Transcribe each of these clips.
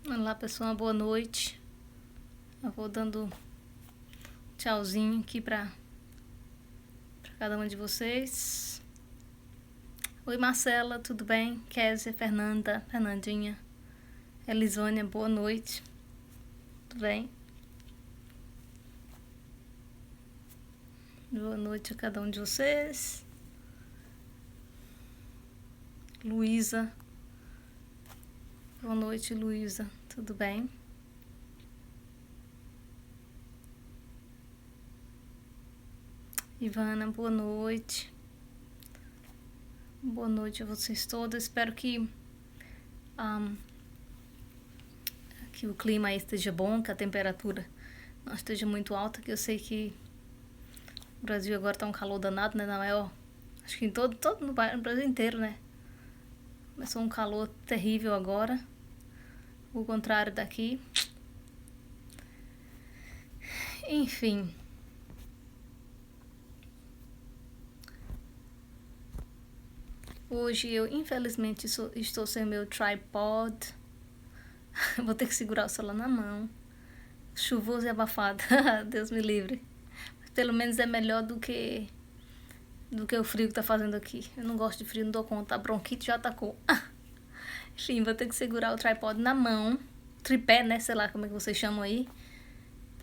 Olá, pessoal, boa noite. Eu vou dando tchauzinho aqui pra cada um de vocês. Oi, Marcela, tudo bem? Kézia, Fernanda, Fernandinha, Elisônia, boa noite. Tudo bem? Boa noite a cada um de vocês. Luísa. Boa noite, Luísa. Tudo bem? Ivana, boa noite. Boa noite a vocês todos. Espero que o clima aí esteja bom, que a temperatura não esteja muito alta, que eu sei que o Brasil agora tá um calor danado, né? Na maior, acho que em todo no Brasil inteiro, né? Começou um calor terrível agora. O contrário daqui. Enfim. Hoje eu, infelizmente, estou sem meu tripod. Vou ter que segurar o celular na mão. Chuvoso e abafado. Deus me livre. Mas pelo menos é melhor do que o frio que tá fazendo aqui. Eu não gosto de frio, não dou conta. A bronquite já atacou. Enfim, vou ter que segurar o tripod na mão. Tripé, né? Sei lá como é que vocês chamam aí.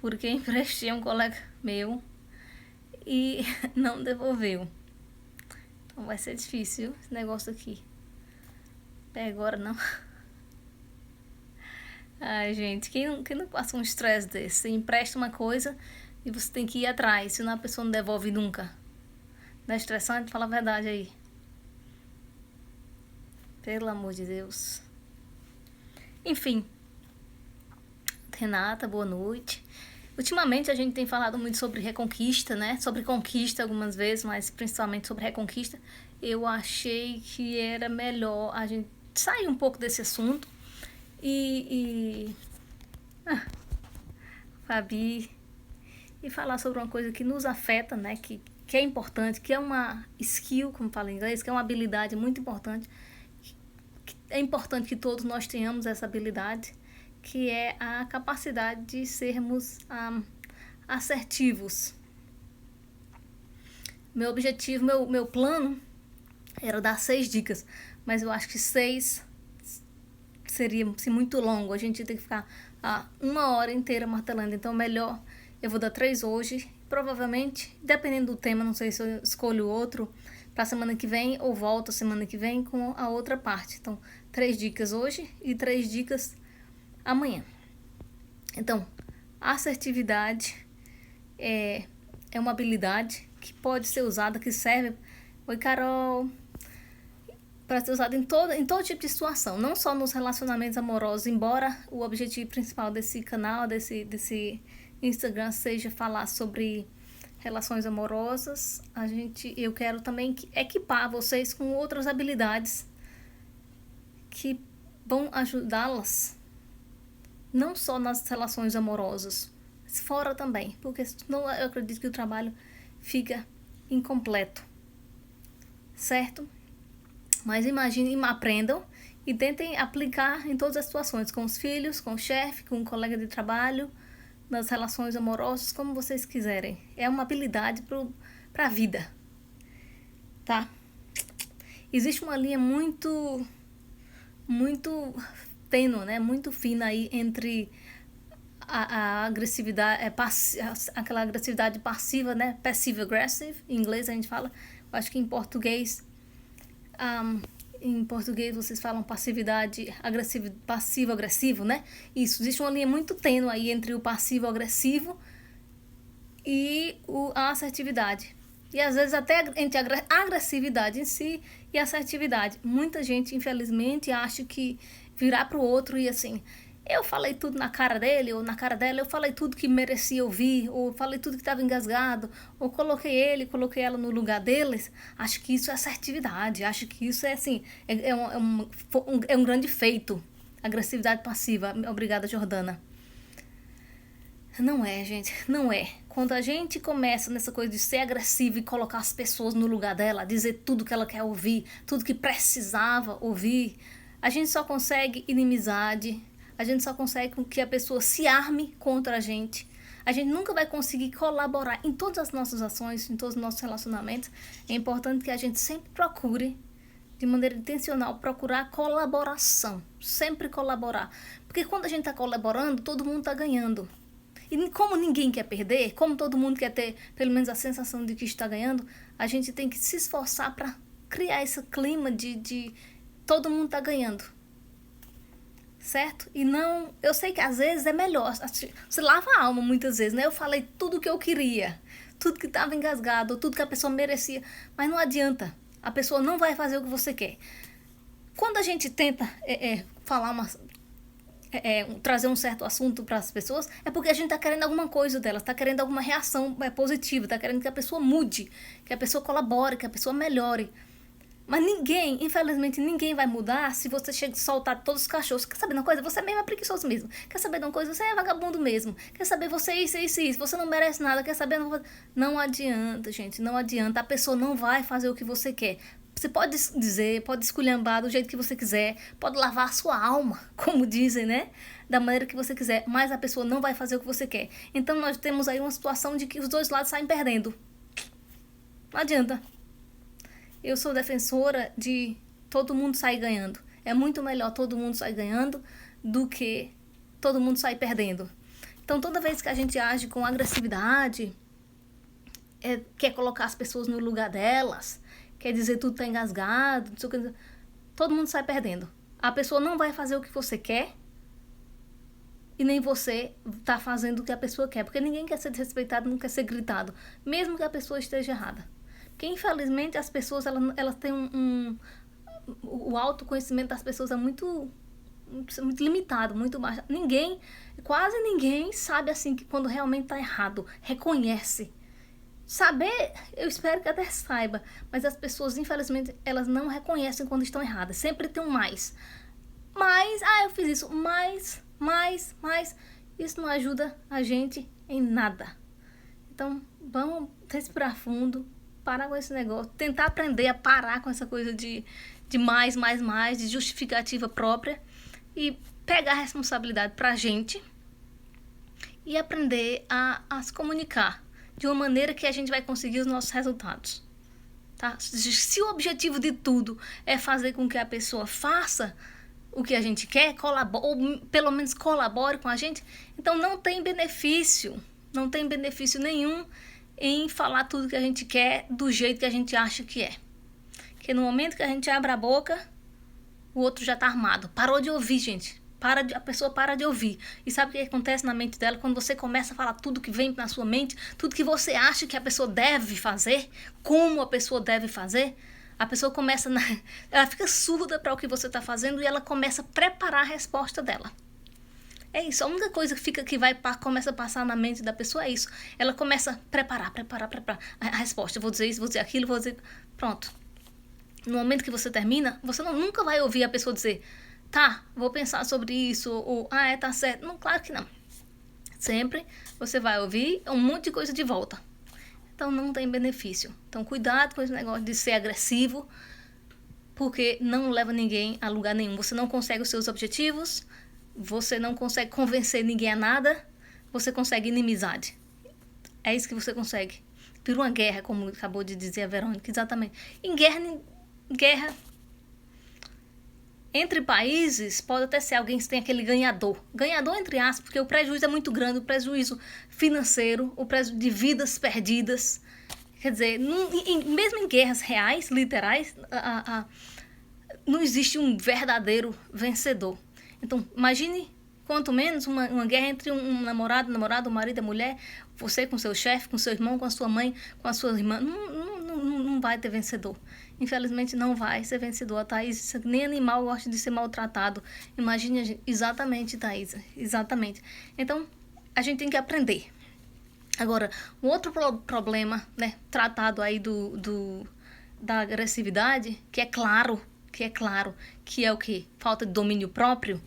Porque emprestei a um colega meu e não devolveu. Então vai ser difícil esse negócio aqui. Até agora não. Ai, gente, quem não passa um estresse desse? Você empresta uma coisa e você tem que ir atrás, senão a pessoa não devolve nunca. Não é estressante? Fala a verdade aí. Pelo amor de Deus. Enfim. Renata, boa noite. Ultimamente a gente tem falado muito sobre reconquista, né? Sobre conquista algumas vezes, mas principalmente sobre reconquista. Eu achei que era melhor a gente sair um pouco desse assunto Fabi, e falar sobre uma coisa que nos afeta, né? Que é importante, que é uma skill, como fala em inglês, que é uma habilidade muito importante. Que é importante que todos nós tenhamos essa habilidade, que é a capacidade de sermos assertivos. Meu objetivo, meu plano era dar 6 dicas, mas eu acho que 6 seria assim, muito longo. A gente tem que ficar 1 hora inteira martelando. Então, melhor, eu vou dar 3 hoje. Provavelmente, dependendo do tema, não sei se eu escolho outro para semana que vem ou volto semana que vem com a outra parte. Então, 3 dicas hoje e 3 dicas amanhã. Então, a assertividade é uma habilidade que pode ser usada, que serve. Oi, Carol. Para ser usado em todo tipo de situação, não só nos relacionamentos amorosos, embora o objetivo principal desse canal, desse Instagram seja falar sobre relações amorosas, eu quero também equipar vocês com outras habilidades que vão ajudá-las não só nas relações amorosas, mas fora também, porque senão eu acredito que o trabalho fica incompleto, certo? Mas imaginem, aprendam e tentem aplicar em todas as situações, com os filhos, com o chefe, com o colega de trabalho, nas relações amorosas, como vocês quiserem. É uma habilidade para a vida, tá? Existe uma linha muito tênue, né? Muito fina aí entre a agressividade, aquela agressividade passiva, né? Passive-aggressive, em inglês a gente fala. Eu acho que em português vocês falam passivo-agressivo, né? Isso, existe uma linha muito tênue aí entre o passivo-agressivo e a assertividade. E às vezes até entre a agressividade em si e a assertividade. Muita gente, infelizmente, acha que virar pro outro e assim, eu falei tudo na cara dele ou na cara dela, eu falei tudo que merecia ouvir, ou falei tudo que estava engasgado, ou coloquei ela no lugar deles. Acho que isso é assertividade, acho que isso é assim, é um grande feito. Agressividade passiva. Obrigada, Jordana. Não é, gente, não é. Quando a gente começa nessa coisa de ser agressivo e colocar as pessoas no lugar dela, dizer tudo que ela quer ouvir, tudo que precisava ouvir, a gente só consegue inimizade, A gente só consegue com que a pessoa se arme contra a gente. A gente nunca vai conseguir colaborar em todas as nossas ações, em todos os nossos relacionamentos. É importante que a gente sempre procure, de maneira intencional, procurar colaboração. Sempre colaborar. Porque quando a gente está colaborando, todo mundo está ganhando. E como ninguém quer perder, como todo mundo quer ter pelo menos a sensação de que está ganhando, a gente tem que se esforçar para criar esse clima de todo mundo está ganhando. Certo? E não... Eu sei que às vezes é melhor. Você lava a alma muitas vezes, né? Eu falei tudo que eu queria. Tudo que estava engasgado. Tudo que a pessoa merecia. Mas não adianta. A pessoa não vai fazer o que você quer. Quando a gente tenta falar trazer um certo assunto para as pessoas, é porque a gente está querendo alguma coisa delas. Está querendo alguma reação positiva. Está querendo que a pessoa mude. Que a pessoa colabore. Que a pessoa melhore. Mas ninguém, infelizmente, ninguém vai mudar se você chega a soltar todos os cachorros. Quer saber de uma coisa? Você mesmo é preguiçoso mesmo. Quer saber de uma coisa? Você é vagabundo mesmo. Quer saber você isso. Você não merece nada. Quer saber? Não adianta, gente. Não adianta. A pessoa não vai fazer o que você quer. Você pode dizer, pode esculhambar do jeito que você quiser. Pode lavar a sua alma, como dizem, né? Da maneira que você quiser. Mas a pessoa não vai fazer o que você quer. Então nós temos aí uma situação de que os dois lados saem perdendo. Não adianta. Eu sou defensora de todo mundo sair ganhando. É muito melhor todo mundo sair ganhando do que todo mundo sair perdendo. Então, toda vez que a gente age com agressividade, quer colocar as pessoas no lugar delas, quer dizer tudo tá engasgado, não sei o que, todo mundo sai perdendo. A pessoa não vai fazer o que você quer e nem você tá fazendo o que a pessoa quer, porque ninguém quer ser desrespeitado, não quer ser gritado, mesmo que a pessoa esteja errada. Porque, infelizmente, as pessoas, elas têm o autoconhecimento das pessoas é muito limitado, muito baixo. Quase ninguém sabe, assim, que quando realmente tá errado, reconhece. Saber, eu espero que até saiba, mas as pessoas, infelizmente, elas não reconhecem quando estão erradas. Sempre tem um mais. Eu fiz isso, mais. Isso não ajuda a gente em nada. Então, vamos respirar fundo, parar com esse negócio, tentar aprender a parar com essa coisa de mais, de justificativa própria e pegar a responsabilidade pra gente e aprender a se comunicar de uma maneira que a gente vai conseguir os nossos resultados. Tá? Se o objetivo de tudo é fazer com que a pessoa faça o que a gente quer, ou pelo menos colabore com a gente, então não tem benefício nenhum em falar tudo que a gente quer do jeito que a gente acha que é. Porque no momento que a gente abre a boca, o outro já tá armado. Parou de ouvir, gente. A pessoa para de ouvir. E sabe o que acontece na mente dela? Quando você começa a falar tudo que vem na sua mente, tudo que você acha que a pessoa deve fazer, como a pessoa deve fazer, a pessoa começa... ela fica surda para o que você tá fazendo e ela começa a preparar a resposta dela. É isso, a única coisa começa a passar na mente da pessoa é isso. Ela começa a preparar a resposta. Eu vou dizer isso, vou dizer aquilo, vou dizer... Pronto. No momento que você termina, você nunca vai ouvir a pessoa dizer, tá, vou pensar sobre isso, ou, tá certo. Não, claro que não. Sempre você vai ouvir um monte de coisa de volta. Então não tem benefício. Então cuidado com esse negócio de ser agressivo, porque não leva ninguém a lugar nenhum. Você não consegue os seus objetivos, você não consegue convencer ninguém a nada, você consegue inimizade. É isso que você consegue. Vira uma guerra, como acabou de dizer a Verônica, exatamente. Em guerra entre países, pode até ser alguém que tem aquele ganhador. Ganhador, entre aspas, porque o prejuízo é muito grande, o prejuízo financeiro, o prejuízo de vidas perdidas. Quer dizer, mesmo em guerras reais, literais, não existe um verdadeiro vencedor. Então, imagine, quanto menos, uma guerra entre um namorado, um marido e a mulher, você com seu chefe, com seu irmão, com a sua mãe, com a sua irmã. Não vai ter vencedor. Infelizmente, não vai ser vencedor, Thaís. Nem animal gosta de ser maltratado. Imagine, exatamente, Thaís. Exatamente. Então, a gente tem que aprender. Agora, um outro problema, né, tratado aí da agressividade, que é claro, que é o quê? Falta de domínio próprio,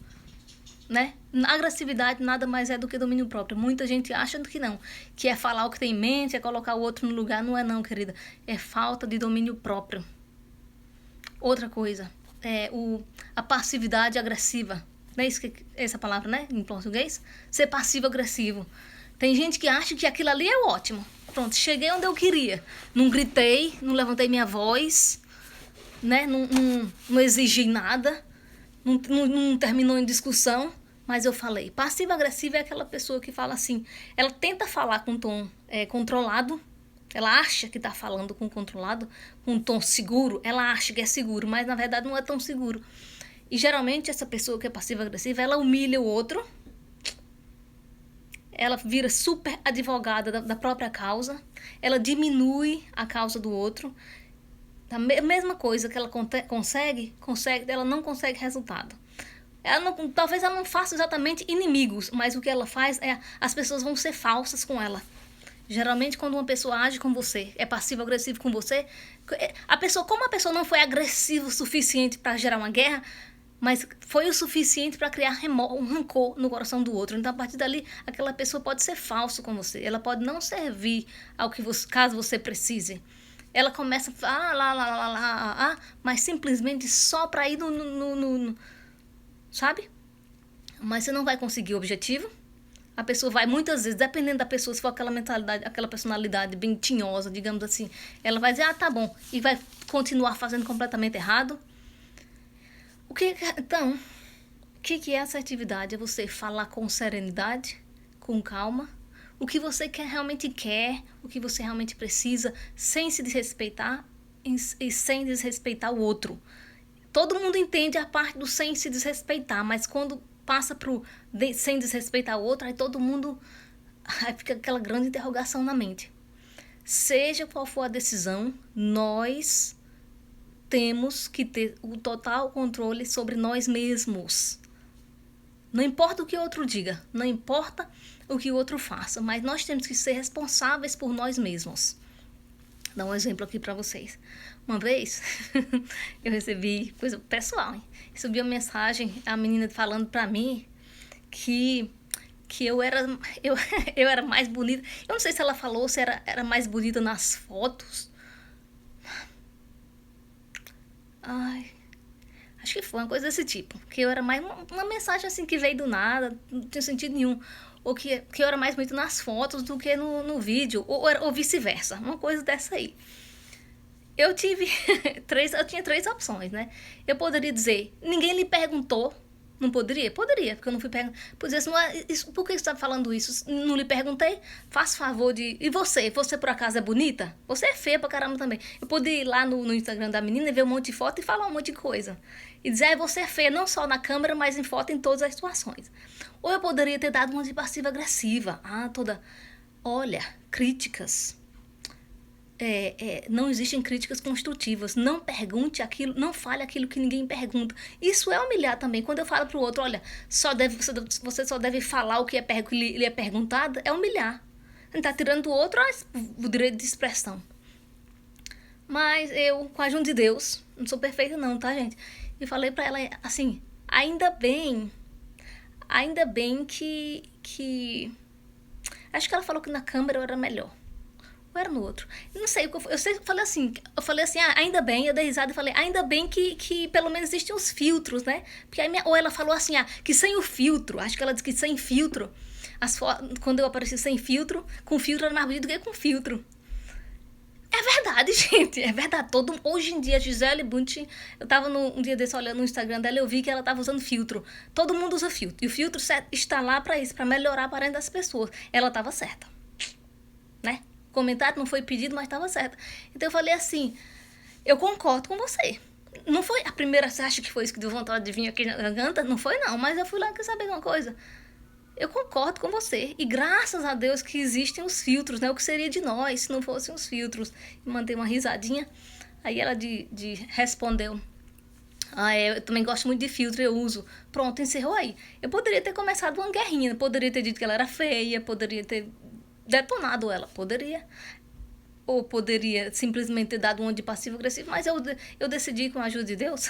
né? A agressividade nada mais é do que domínio próprio. Muita gente acha que não, que é falar o que tem em mente, é colocar o outro no lugar. Não é não, querida. É falta de domínio próprio. Outra coisa, a passividade agressiva. Não é isso que essa palavra, né? Em português? Ser passivo-agressivo. Tem gente que acha que aquilo ali é ótimo. Pronto, cheguei onde eu queria. Não gritei, não levantei minha voz, né? Não exigi nada, não terminou em discussão, mas eu falei. Passivo-agressivo é aquela pessoa que fala assim, ela tenta falar com tom controlado, ela acha que está falando com controlado, com um tom seguro, ela acha que é seguro, mas na verdade não é tão seguro. E geralmente essa pessoa que é passiva-agressiva, ela humilha o outro, ela vira super advogada da própria causa, ela diminui a causa do outro. A mesma coisa que ela consegue, ela não consegue resultado. Talvez ela não faça exatamente inimigos, mas o que ela faz é, as pessoas vão ser falsas com ela. Geralmente quando uma pessoa age com você, é passivo-agressivo com você, como a pessoa não foi agressiva o suficiente para gerar uma guerra, mas foi o suficiente para criar um rancor no coração do outro. Então, a partir dali, aquela pessoa pode ser falso com você. Ela pode não servir ao que você, caso você precise. Ela começa a mas simplesmente só para ir sabe? Mas você não vai conseguir o objetivo. A pessoa vai, muitas vezes, dependendo da pessoa, se for aquela mentalidade, aquela personalidade bem tinhosa, digamos assim, ela vai dizer, tá bom, e vai continuar fazendo completamente errado. Então, o que é assertividade? É você falar com serenidade, com calma, o que você realmente quer, o que você realmente precisa, sem se desrespeitar e sem desrespeitar o outro. Todo mundo entende a parte do sem se desrespeitar, mas quando passa pro sem desrespeitar o outro, aí todo mundo, aí fica aquela grande interrogação na mente. Seja qual for a decisão, nós temos que ter o total controle sobre nós mesmos. Não importa o que o outro diga, não importa o que o outro faça, mas nós temos que ser responsáveis por nós mesmos. Vou dar um exemplo aqui para vocês. Uma vez, eu recebi coisa pessoal, hein? Recebi uma mensagem, a menina falando para mim que eu era mais bonita. Eu não sei se ela falou se era mais bonita nas fotos. Ai, acho que foi uma coisa desse tipo. Que eu era mais... Uma mensagem assim que veio do nada, não tinha sentido nenhum. Ou que eu era mais bonita nas fotos do que no vídeo. Ou vice-versa. Uma coisa dessa aí. Eu tinha 3 opções, né? Eu poderia dizer, ninguém lhe perguntou. Não poderia? Poderia, porque eu não fui perguntar. Poderia dizer, por que você está falando isso? Não lhe perguntei? Faça favor de... E você? Você por acaso é bonita? Você é feia pra caramba também. Eu poderia ir lá no Instagram da menina e ver um monte de foto e falar um monte de coisa. E dizer, você é feia não só na câmera, mas em foto em todas as situações. Ou eu poderia ter dado uma de passiva-agressiva. Olha, críticas. Não existem críticas construtivas. Não pergunte aquilo, não fale aquilo que ninguém pergunta. Isso é humilhar também. Quando eu falo pro outro, olha, você só deve falar o que lhe é perguntado, é humilhar. Ele tá tirando do outro o direito de expressão. Mas eu, com a ajuda de Deus, não sou perfeita não, tá, gente? E falei pra ela assim, ainda bem que... Acho que ela falou que na câmera eu era melhor. Era no outro. Não sei, eu falei assim, ainda bem, eu dei risada e falei, ainda bem que pelo menos existem os filtros, né? Porque ou ela falou assim, que sem o filtro, acho que ela disse que sem filtro, quando eu apareci sem filtro, com filtro era mais bonito do que com filtro. É verdade, gente, é verdade. Hoje em dia, a Gisele Bündchen, eu tava um dia desse olhando no Instagram dela, eu vi que ela tava usando filtro. Todo mundo usa filtro. E o filtro está lá pra isso, pra melhorar a aparência das pessoas. Ela tava certa, né? O comentário não foi pedido, mas estava certo. Então eu falei assim, eu concordo com você. Não foi a primeira, você acha que foi isso que deu vontade de vir aqui na garganta? Não foi não, mas eu fui lá e quer saber de uma coisa. Eu concordo com você. E graças a Deus que existem os filtros, né? O que seria de nós se não fossem os filtros? E mandei uma risadinha. Aí ela respondeu, eu também gosto muito de filtro, eu uso. Pronto, encerrou aí. Eu poderia ter começado uma guerrinha, poderia ter dito que ela era feia, poderia ter detonado ela, poderia. Ou poderia simplesmente ter dado um de passivo-agressivo, mas eu decidi com a ajuda de Deus,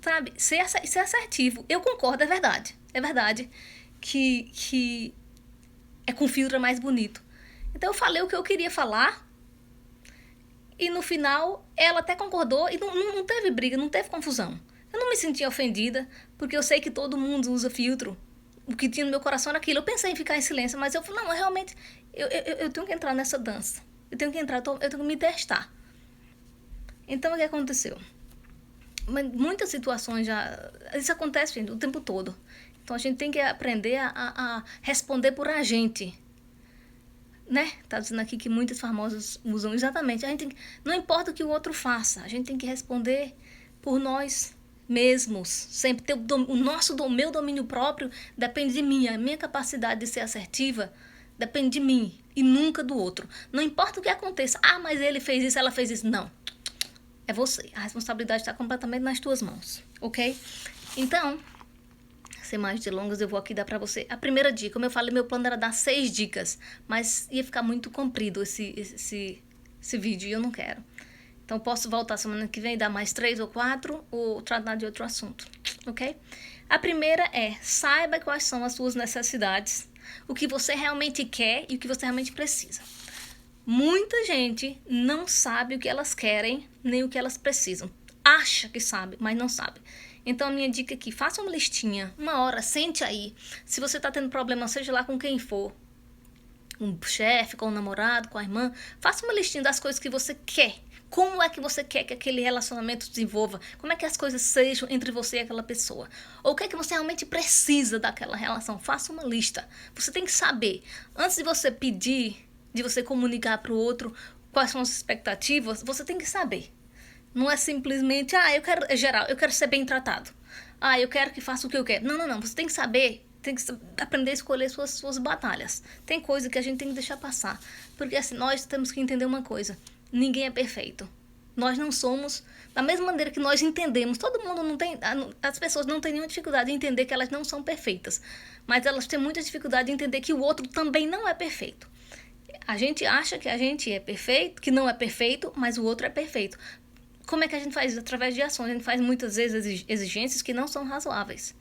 sabe, ser assertivo. Eu concordo, é verdade que com filtro é mais bonito. Então eu falei o que eu queria falar e no final ela até concordou e não teve briga, não teve confusão. Eu não me senti ofendida, porque eu sei que todo mundo usa filtro. O que tinha no meu coração era aquilo. Eu pensei em ficar em silêncio, mas eu falei, não, realmente, eu tenho que entrar nessa dança. Eu tenho que entrar, eu tenho que me testar. Então, o que aconteceu? Muitas situações já... Isso acontece, gente, o tempo todo. Então, a gente tem que aprender a responder por a gente. Né? Tá dizendo aqui que muitas famosas usam exatamente. Não importa o que o outro faça, a gente tem que responder por nós mesmos. Sempre ter o meu domínio próprio depende de mim. A minha capacidade de ser assertiva depende de mim e nunca do outro. Não importa o que aconteça. Ah, mas ele fez isso, ela fez isso. Não. É você. A responsabilidade está completamente nas tuas mãos. Ok? Então, sem mais delongas, eu vou aqui dar pra você a primeira dica. Como eu falei, meu plano era dar 6 dicas, mas ia ficar muito comprido esse vídeo e eu não quero. Então, posso voltar semana que vem e dar mais 3 ou 4 ou tratar de outro assunto, ok? A primeira é, saiba quais são as suas necessidades, o que você realmente quer e o que você realmente precisa. Muita gente não sabe o que elas querem nem o que elas precisam. Acha que sabe, mas não sabe. Então, a minha dica aqui, faça uma listinha, uma hora, sente aí. Se você tá tendo problema, seja lá com quem for, um chefe, com um namorado, com a irmã, faça uma listinha das coisas que você quer. Como é que você quer que aquele relacionamento se desenvolva? Como é que as coisas sejam entre você e aquela pessoa? Ou o que é que você realmente precisa daquela relação? Faça uma lista. Você tem que saber. Antes de você pedir, de você comunicar para o outro quais são as expectativas, você tem que saber. Não é simplesmente, eu quero, é geral, eu quero ser bem tratado. Eu quero que faça o que eu quero. Não. Você tem que saber, tem que aprender a escolher suas batalhas. Tem coisa que a gente tem que deixar passar. Porque assim, nós temos que entender uma coisa. Ninguém é perfeito. Nós não somos, da mesma maneira que nós entendemos, todo mundo não tem, as pessoas não têm nenhuma dificuldade de entender que elas não são perfeitas. Mas elas têm muita dificuldade de entender que o outro também não é perfeito. A gente acha que a gente é perfeito, que não é perfeito, mas o outro é perfeito. Como é que a gente faz isso? Através de ações. A gente faz muitas vezes exigências que não são razoáveis.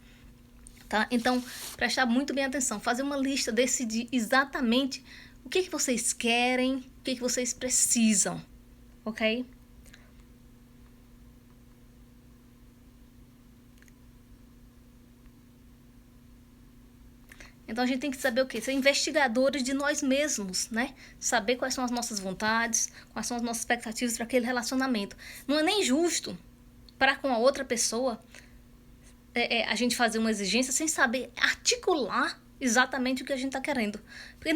Tá? Então, prestar muito bem atenção. Fazer uma lista, decidir exatamente o que vocês querem, o que vocês precisam. Ok? Então, a gente tem que saber o quê? Ser investigadores de nós mesmos, né? Saber quais são as nossas vontades, quais são as nossas expectativas para aquele relacionamento. Não é nem justo para com a outra pessoa a gente fazer uma exigência sem saber articular exatamente o que a gente está querendo. Porque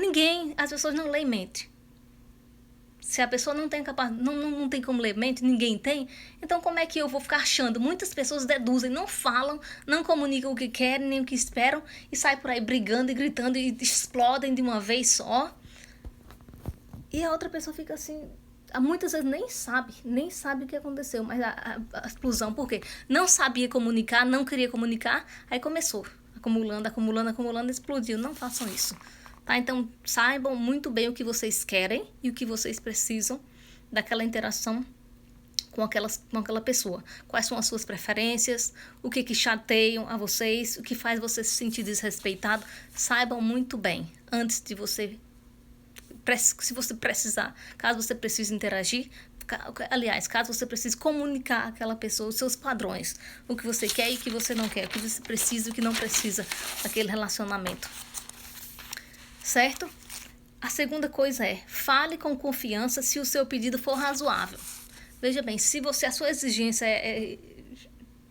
as pessoas não leem mente. Se a pessoa não tem não tem como ler mente, ninguém tem, então como é que eu vou ficar achando? Muitas pessoas deduzem, não falam, não comunicam o que querem, nem o que esperam, e saem por aí brigando e gritando e explodem de uma vez só. E a outra pessoa fica assim, muitas vezes nem sabe o que aconteceu, mas a explosão, por quê? Não sabia comunicar, não queria comunicar, aí começou, acumulando, explodiu. Não façam isso. Tá? Então, saibam muito bem o que vocês querem e o que vocês precisam daquela interação com aquela pessoa. Quais são as suas preferências, o que chateiam a vocês, o que faz você se sentir desrespeitado. Saibam muito bem antes de você, se você precisar, caso você precise interagir, aliás, caso você precise comunicar àquela pessoa os seus padrões, o que você quer e o que você não quer, o que você precisa e o que não precisa daquele relacionamento. Certo? A segunda coisa é, fale com confiança se o seu pedido for razoável. Veja bem, se a sua exigência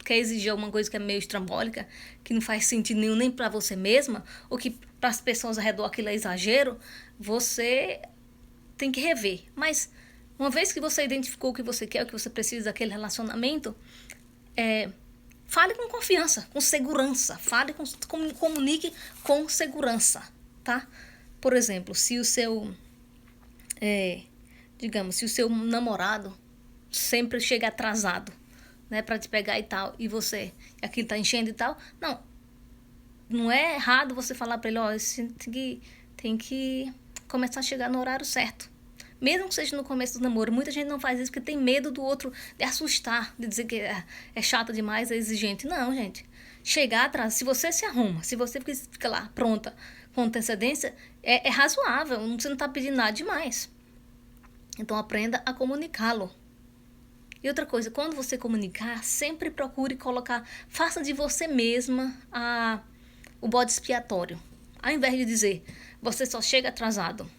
quer exigir alguma coisa que é meio estrambólica, que não faz sentido nenhum nem para você mesma, ou que para as pessoas ao redor aquilo é exagero, você tem que rever. Mas, uma vez que você identificou o que você quer, o que você precisa daquele relacionamento, fale com confiança, com segurança. Comunique com segurança. Tá? Por exemplo, se o seu se o seu namorado sempre chega atrasado, né, para te pegar e tal, e aquilo tá enchendo e tal, não é errado você falar para ele, você tem que começar a chegar no horário certo. Mesmo que seja no começo do namoro, muita gente não faz isso porque tem medo do outro, de assustar, de dizer que é chato demais, é exigente. Não, gente. Chegar atrás, se você se arruma, se você fica lá pronta com antecedência, é razoável, você não está pedindo nada demais. Então aprenda a comunicá-lo. E outra coisa, quando você comunicar, sempre procure colocar, faça de você mesma o bode expiatório. Ao invés de dizer, você só chega atrasado,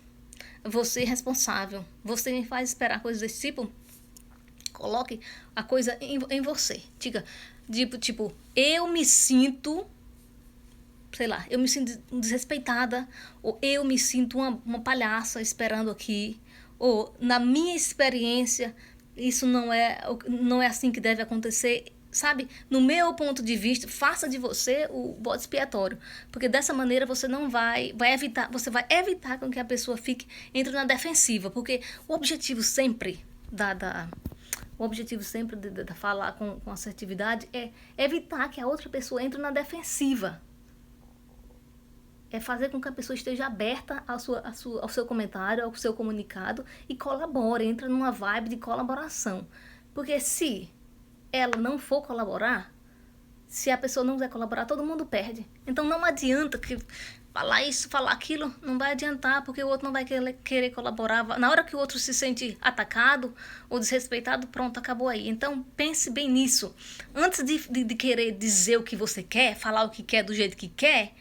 você é responsável, você me faz esperar coisas desse tipo, coloque a coisa em você. Diga, tipo, eu me sinto, sei lá, eu me sinto desrespeitada, ou eu me sinto uma palhaça esperando aqui, ou na minha experiência, isso não é assim que deve acontecer, sabe? No meu ponto de vista, faça de você o bode expiatório, porque dessa maneira você não você vai evitar com que a pessoa entre na defensiva, porque o objetivo sempre de falar com assertividade é evitar que a outra pessoa entre na defensiva. É fazer com que a pessoa esteja aberta ao seu comentário, ao seu comunicado e colabore, entra numa vibe de colaboração. Porque se ela não for colaborar, se a pessoa não quiser colaborar, todo mundo perde. Então não adianta que falar isso, falar aquilo, não vai adiantar, porque o outro não vai querer colaborar. Na hora que o outro se sente atacado ou desrespeitado, pronto, acabou aí. Então pense bem nisso. Antes de querer dizer o que você quer, falar o que quer do jeito que quer,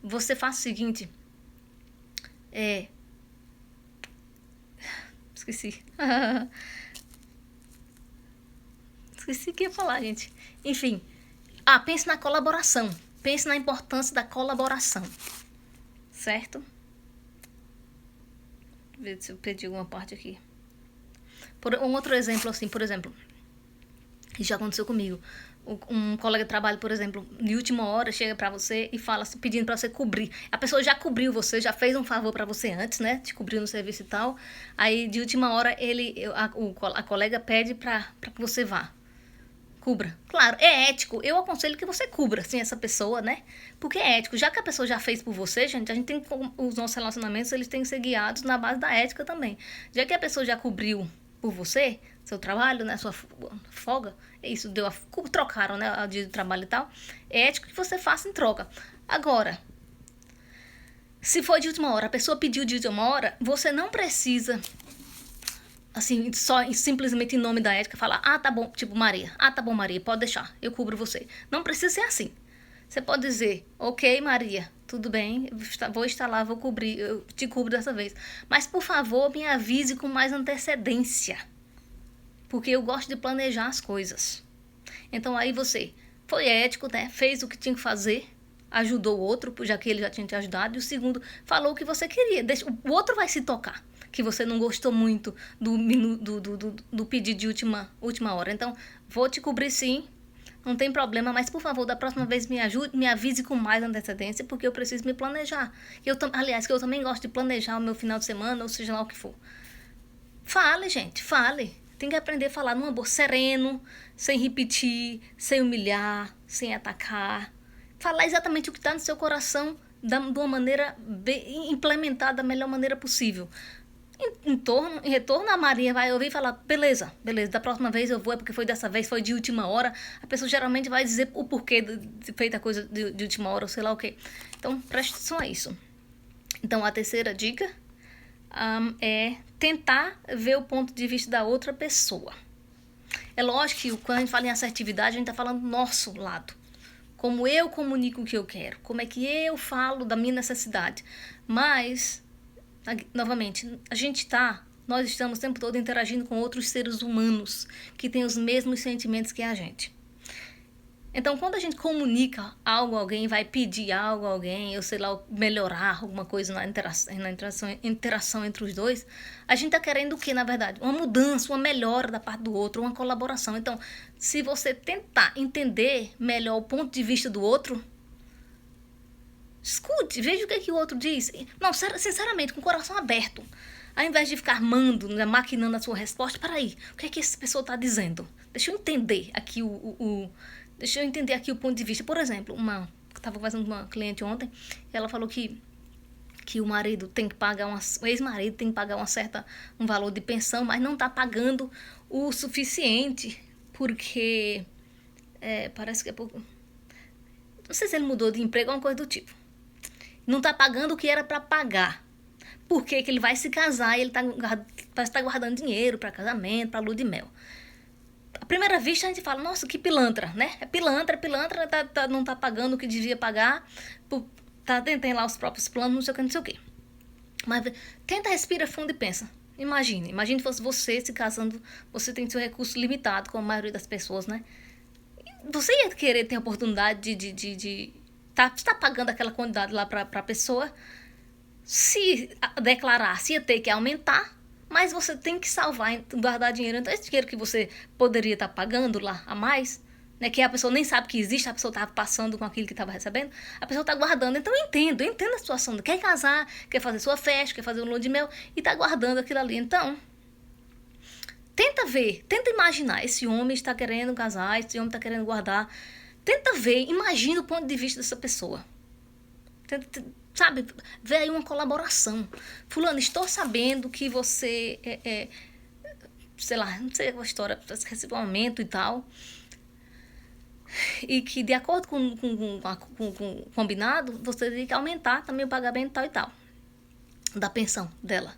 você faz o seguinte, esqueci. Esqueci o que ia falar, gente. Enfim, pense na colaboração. Pense na importância da colaboração. Certo? Deixa eu ver se eu perdi alguma parte aqui. Um outro exemplo, assim, por exemplo, que já aconteceu comigo. Um colega de trabalho, por exemplo, de última hora chega pra você e fala assim, pedindo pra você cobrir. A pessoa já cobriu você, já fez um favor pra você antes, né? Te cobriu no serviço e tal. Aí, de última hora, a colega pede pra que você vá. Cubra. Claro, é ético. Eu aconselho que você cubra, assim, essa pessoa, né? Porque é ético. Já que a pessoa já fez por você, gente, a gente tem os nossos relacionamentos, eles têm que ser guiados na base da ética também. Já que a pessoa já cobriu por você, seu trabalho, né, sua folga, isso trocaram, né, o dia de trabalho e tal, é ético que você faça em troca. Agora, se for de última hora, a pessoa pediu de última hora, você não precisa, assim, só simplesmente em nome da ética, falar, tá bom, tipo Maria, tá bom Maria, pode deixar, eu cubro você. Não precisa ser assim. Você pode dizer, ok Maria, tudo bem, vou estar lá, vou cobrir, eu te cubro dessa vez. Mas, por favor, me avise com mais antecedência. Porque eu gosto de planejar as coisas. Então, aí você foi ético, né? Fez o que tinha que fazer, ajudou o outro, já que ele já tinha te ajudado. E o segundo, falou o que você queria. O outro vai se tocar, que você não gostou muito do pedido de última hora. Então, vou te cobrir sim. Não tem problema, mas por favor, da próxima vez me avise com mais antecedência, porque eu preciso me planejar. Aliás, que eu também gosto de planejar o meu final de semana, ou seja lá o que for. Fale, gente, fale. Tem que aprender a falar num amor sereno, sem repetir, sem humilhar, sem atacar. Falar exatamente o que está no seu coração de uma maneira bem implementada da melhor maneira possível. Em retorno, a Maria vai ouvir e falar, beleza, da próxima vez eu vou, é porque foi dessa vez, foi de última hora. A pessoa geralmente vai dizer o porquê de feita a coisa de última hora, ou sei lá o quê. Então, preste atenção a isso. Então, a terceira dica é tentar ver o ponto de vista da outra pessoa. É lógico que quando a gente fala em assertividade, a gente está falando do nosso lado. Como eu comunico o que eu quero, como é que eu falo da minha necessidade. Mas, novamente, nós estamos o tempo todo interagindo com outros seres humanos que têm os mesmos sentimentos que a gente. Então, quando a gente comunica algo a alguém, vai pedir algo a alguém, ou sei lá, melhorar alguma coisa na interação entre os dois, a gente está querendo o quê, na verdade? Uma mudança, uma melhora da parte do outro, uma colaboração. Então, se você tentar entender melhor o ponto de vista do outro, escute, veja o que o outro diz. Não, sinceramente, com o coração aberto. Ao invés de ficar maquinando a sua resposta, peraí, o que essa pessoa está dizendo? Deixa eu entender aqui Deixa eu entender aqui o ponto de vista. Por exemplo, estava conversando com uma cliente ontem, ela falou que o marido tem que pagar, o ex-marido tem que pagar um valor de pensão, mas não está pagando o suficiente, porque parece que é pouco. Não sei se ele mudou de emprego ou uma coisa do tipo. Não está pagando o que era para pagar. Porque que ele vai se casar e ele parece estar guardando dinheiro para casamento, para lua de mel. À primeira vista a gente fala, nossa, que pilantra, né? É pilantra, não tá pagando o que devia pagar, tem lá os próprios planos, não sei o que, não sei o que. Mas tenta, respira fundo e pensa. Imagine se fosse você se casando, você tem seu recurso limitado, como a maioria das pessoas, né? Você ia querer ter a oportunidade de tá pagando aquela quantidade lá pra pessoa, se declarasse, ia ter que aumentar, mas você tem que salvar, guardar dinheiro. Então, esse dinheiro que você poderia estar pagando lá a mais, né, que a pessoa nem sabe que existe, a pessoa estava passando com aquilo que estava recebendo, a pessoa está guardando. Então, eu entendo a situação. Quer casar, quer fazer sua festa, quer fazer um lua de mel e está guardando aquilo ali. Então, tenta imaginar. Esse homem está querendo casar, esse homem está querendo guardar. Tenta ver, imagina o ponto de vista dessa pessoa. Sabe, vê aí uma colaboração. Fulano, estou sabendo que você sei lá, não sei a história, recebeu um aumento e tal. E que de acordo com o combinado, você tem que aumentar também o pagamento tal e tal. Da pensão dela.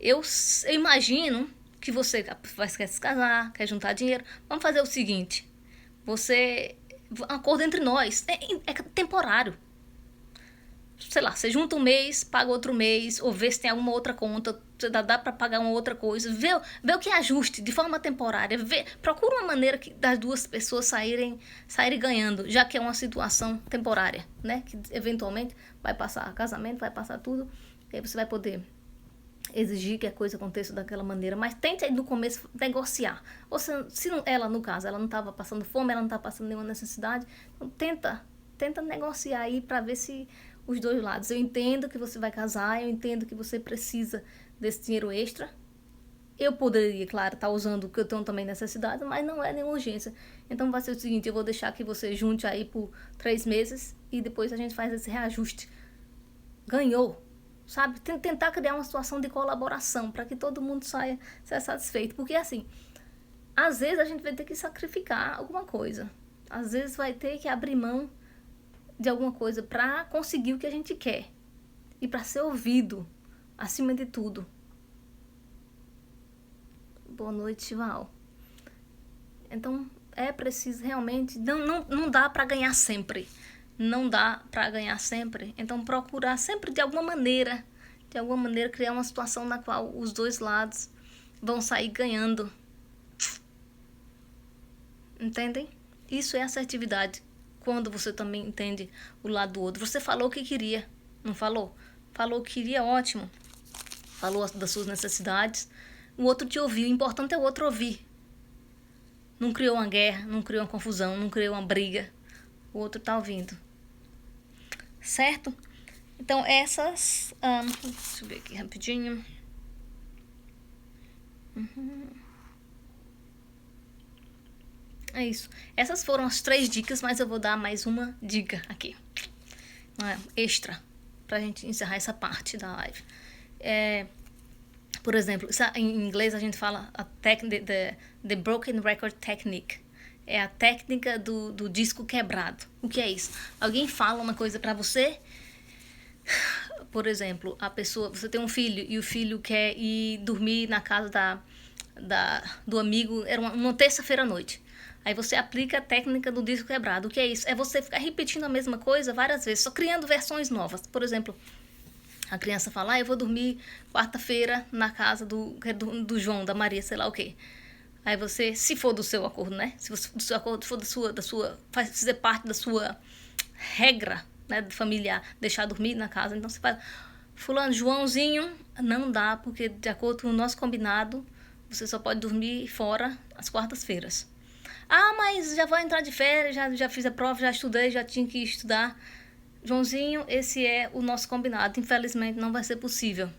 Eu imagino que você quer se casar, quer juntar dinheiro. Vamos fazer o seguinte. Um acordo entre nós. É temporário. Sei lá, você junta um mês, paga outro mês, ou vê se tem alguma outra conta, dá pra pagar uma outra coisa, vê o que ajuste de forma temporária, procura uma maneira das duas pessoas saírem ganhando, já que é uma situação temporária, né? Que eventualmente vai passar casamento, vai passar tudo, e aí você vai poder exigir que a coisa aconteça daquela maneira, mas tente aí no começo negociar. Ou se ela, no caso, ela não estava passando fome, ela não está passando nenhuma necessidade, então tenta negociar aí para ver se os dois lados. Eu entendo que você vai casar, eu entendo que você precisa desse dinheiro extra. Eu poderia, claro, estar usando o que eu tenho também necessidade, mas não é nenhuma urgência. Então vai ser o seguinte, eu vou deixar que você junte aí por 3 meses e depois a gente faz esse reajuste. Ganhou, sabe? Tentar criar uma situação de colaboração para que todo mundo saia satisfeito. Porque assim, às vezes a gente vai ter que sacrificar alguma coisa. Às vezes vai ter que abrir mão de alguma coisa para conseguir o que a gente quer e para ser ouvido acima de tudo. Boa noite, Chival. Então é preciso realmente, não dá para ganhar sempre, então procurar sempre de alguma maneira criar uma situação na qual os dois lados vão sair ganhando. Entendem? Isso é assertividade. Quando você também entende o lado do outro. Você falou o que queria, não falou? Falou o que queria, ótimo. Falou das suas necessidades. O outro te ouviu. O importante é o outro ouvir. Não criou uma guerra, não criou uma confusão, não criou uma briga. O outro tá ouvindo. Certo? Então, essas... deixa eu ver aqui rapidinho. É isso. Essas foram as 3 dicas, mas eu vou dar mais uma dica aqui. Extra, pra gente encerrar essa parte da live. Por exemplo, em inglês a gente fala the Broken Record Technique. É a técnica do disco quebrado. O que é isso? Alguém fala uma coisa pra você. Por exemplo, você tem um filho e o filho quer ir dormir na casa do amigo, era uma terça-feira à noite. Aí você aplica a técnica do disco quebrado. O que é isso? É você ficar repetindo a mesma coisa várias vezes, só criando versões novas. Por exemplo, a criança fala, eu vou dormir quarta-feira na casa do João, da Maria, sei lá o quê. Aí você, se for do seu acordo, né? Se do seu acordo for fazer parte da sua regra, né, familiar, deixar dormir na casa, então você faz, fulano, Joãozinho, não dá, porque de acordo com o nosso combinado, você só pode dormir fora às quartas-feiras. Mas já vou entrar de férias, já fiz a prova, já estudei, já tinha que estudar. Joãozinho, esse é o nosso combinado. Infelizmente, não vai ser possível.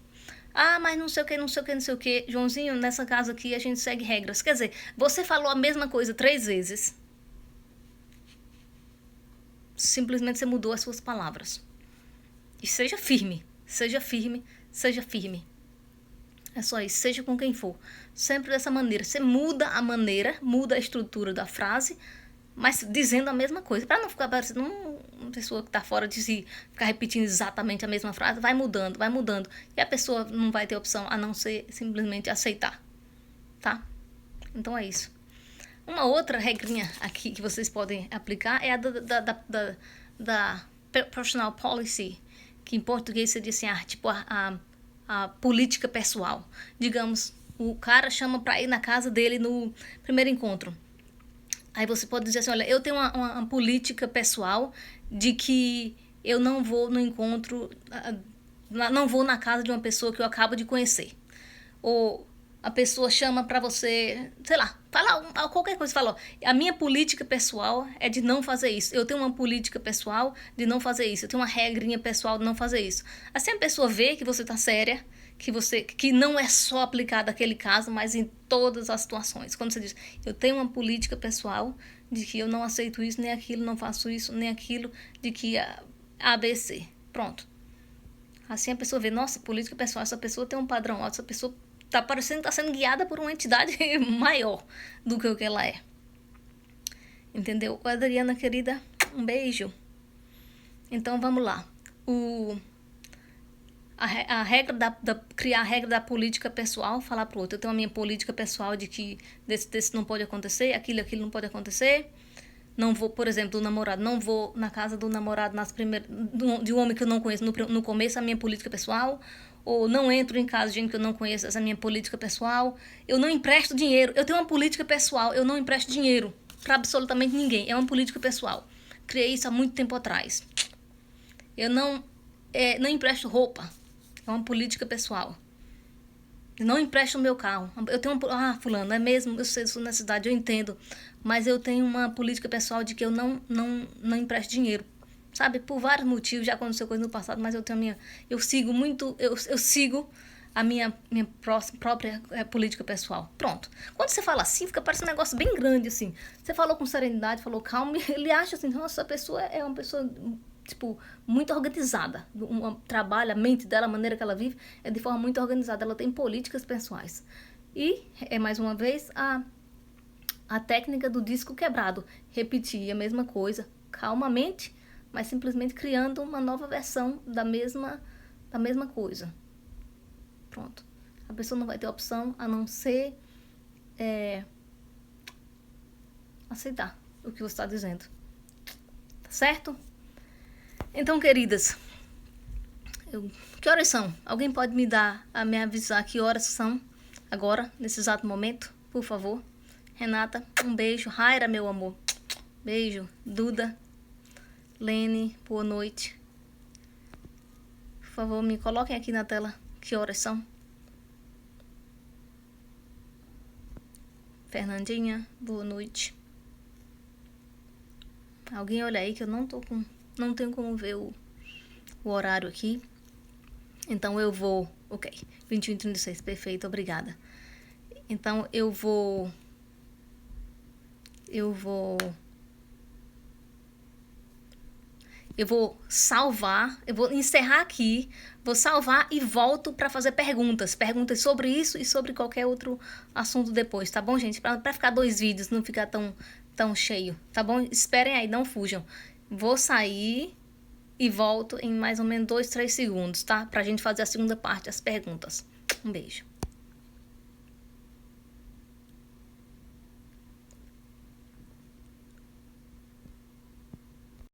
Mas não sei o que. Joãozinho, nessa casa aqui a gente segue regras. Quer dizer, você falou a mesma coisa 3 vezes. Simplesmente você mudou as suas palavras. E seja firme. É só isso, seja com quem for. Sempre dessa maneira. Você muda a estrutura da frase, mas dizendo a mesma coisa. Para não ficar parecendo uma pessoa que está fora de si, ficar repetindo exatamente a mesma frase, vai mudando. E a pessoa não vai ter opção a não ser simplesmente aceitar. Tá? Então é isso. Uma outra regrinha aqui que vocês podem aplicar é a da personal policy, que em português seria assim, tipo a política pessoal. Digamos, o cara chama pra ir na casa dele no primeiro encontro. Aí você pode dizer assim, olha, eu tenho uma política pessoal de que eu não vou no encontro, não vou na casa de uma pessoa que eu acabo de conhecer. Ou a pessoa chama pra você, sei lá, fala qualquer coisa, fala, ó, a minha política pessoal é de não fazer isso. Eu tenho uma política pessoal de não fazer isso. Eu tenho uma regrinha pessoal de não fazer isso. Assim a pessoa vê que você tá séria, que não é só aplicado aquele caso, mas em todas as situações. Quando você diz, eu tenho uma política pessoal de que eu não aceito isso, nem aquilo, não faço isso, nem aquilo, de que ABC. Pronto. Assim a pessoa vê, nossa, política pessoal, essa pessoa tem um padrão, essa pessoa tá parecendo que tá sendo guiada por uma entidade maior do que o que ela é. Entendeu? Adriana, querida, um beijo. Então vamos lá. A regra criar a regra da política pessoal, falar pro outro, eu tenho a minha política pessoal de que desse não pode acontecer, aquilo não pode acontecer. Não vou, por exemplo, do namorado, não vou na casa do namorado de um homem que eu não conheço no começo, a minha política pessoal. Ou não entro em casa de gente que eu não conheço, essa é a minha política pessoal. Eu não empresto dinheiro, eu tenho uma política pessoal, eu não empresto dinheiro para absolutamente ninguém, é uma política pessoal. Criei isso há muito tempo atrás. Eu não empresto roupa, é uma política pessoal. Eu não empresto o meu carro. Eu tenho fulano, é mesmo, eu sou na cidade, eu entendo. Mas eu tenho uma política pessoal de que eu não empresto dinheiro. Sabe, por vários motivos, já aconteceu coisa no passado, mas eu sigo a minha própria política pessoal. Pronto. Quando você fala assim, fica parecendo um negócio bem grande, assim. Você falou com serenidade, falou calma, ele acha assim, nossa, essa pessoa é uma pessoa, tipo, muito organizada. Trabalha, a mente dela, a maneira que ela vive, é de forma muito organizada. Ela tem políticas pessoais. E, mais uma vez, a técnica do disco quebrado. Repetir a mesma coisa, calmamente, mas simplesmente criando uma nova versão da mesma coisa. Pronto. A pessoa não vai ter opção a não ser aceitar o que você está dizendo. Tá certo? Então, queridas, que horas são? Alguém pode me avisar que horas são agora, nesse exato momento? Por favor. Renata, um beijo. Raira, meu amor. Beijo. Duda. Lene, boa noite. Por favor, me coloquem aqui na tela que horas são. Fernandinha, boa noite. Alguém olha aí que eu não tenho como ver o horário aqui. Então eu vou, ok, 21h36, perfeito, obrigada. Então eu vou salvar, eu vou encerrar aqui, vou salvar e volto para fazer perguntas sobre isso e sobre qualquer outro assunto depois, tá bom, gente? Para ficar 2 vídeos, não ficar tão cheio, tá bom? Esperem aí, não fujam. Vou sair e volto em mais ou menos 2, 3 segundos, tá? Pra gente fazer a segunda parte, as perguntas. Um beijo.